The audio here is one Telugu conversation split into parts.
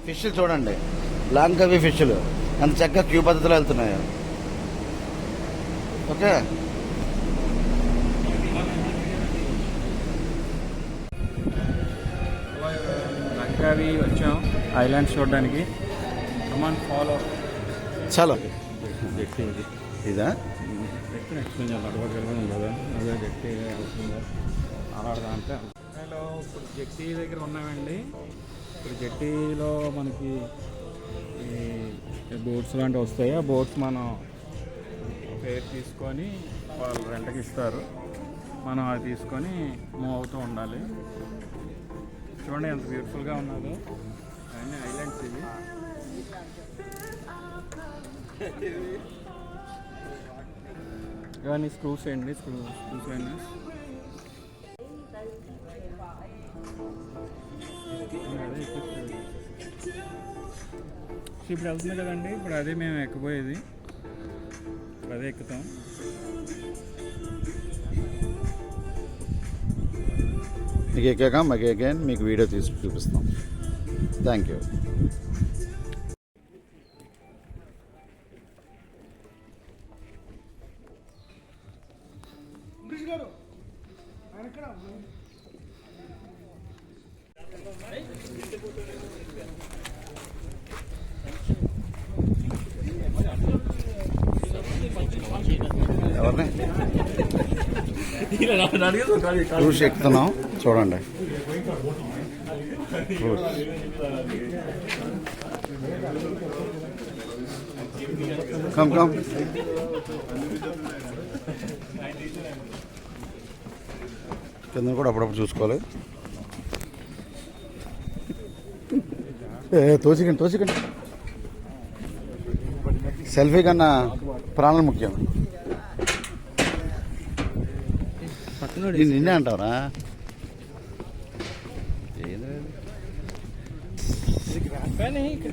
ఫిష్లు చూడండి, లాంకవి ఫిష్లు ఎంత చక్కగా క్యూ పద్ధతిలో వెళ్తున్నాయో. ఓకే, లంకావి వచ్చాం ఐలాండ్స్ చూడడానికి. Come on follow. చాలా జట్టి ఇదా జట్టి ఎక్స్ప్లెయిన్ చేయాలి. అడవగలిగాను కదా, అదే జట్టి అవుతుందో అలాంటి అంటే. హలో, ఇప్పుడు జట్టి దగ్గర ఉన్నామండి. ఇప్పుడు జట్టీలో మనకి ఈ బోట్స్ లాంటివి వస్తాయి. ఆ బోట్స్ మనం ఫేర్ తీసుకొని వాళ్ళు రెంట్కి ఇస్తారు. మనం అది తీసుకొని మూవ్ అవుతూ ఉండాలి. చూడండి ఎంత బ్యూటిఫుల్గా ఉన్నదో. అవన్నీ ఐలాండ్స్ ఇవి. ఇవన్నీ స్క్రూస్ అండి, స్క్రూస్ అయినా ఇప్పుడు వెళ్తుంది కదండి. ఇప్పుడు అదే మేము ఎక్కబోయేది, ఇప్పుడు అదే ఎక్కుతాం. మీకు ఎక్కాక మాకు ఎక్కాను మీకు వీడియో తీసి చూపిస్తాం. Thank you. ఎవరిని క్రూజ్ ఎక్కుతున్నాం చూడండి. Come come. కింద కూడా అప్పుడప్పుడు చూసుకోవాలి. తోసికండి. సెల్ఫీ కన్నా ప్రాణాలు ముఖ్యం. నిన్నే అంటావరా?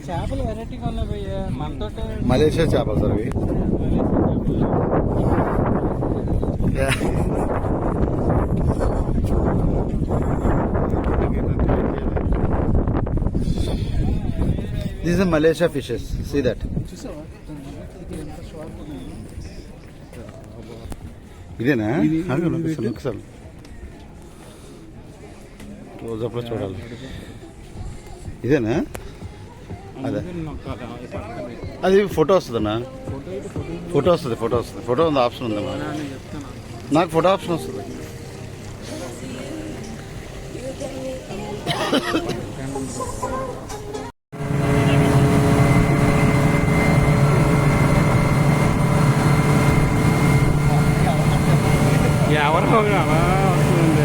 చేపలు వెరైటీగా ఉన్నాయి. మనతో మలేషియా చేపలు సార్ అవి. These are Malaysia fishes. See that? ఇదేనా? ఒకసారి క్లోజప్లో చూడాలి. ఇదేనా? అదే అది ఫోటో వస్తుందన్నా. ఫోటో వస్తుంది. ఫోటో ఉంది, ఆప్షన్ ఉందమ్మా. నాకు ఫోటో ఆప్షన్ వస్తుంది. ఎవరు వస్తుంది.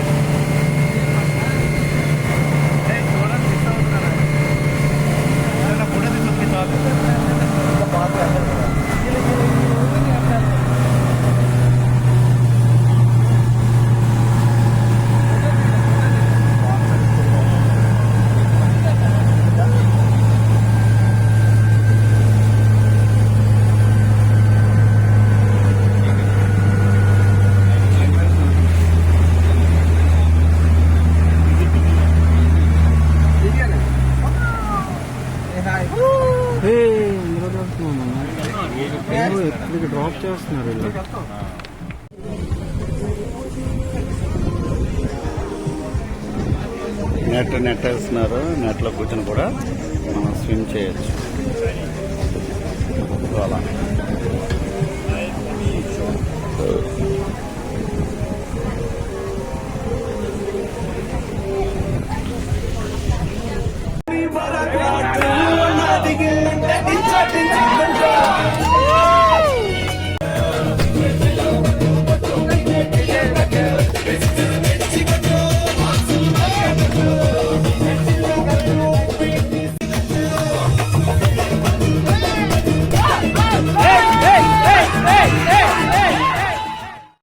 ఎక్కడికి డ్రాప్ చేస్తున్నారు వీళ్ళు. నెట్ వేస్తున్నారు. నెట్లో కూర్చొని కూడా మనం స్విమ్ చేయొచ్చు. అలా It's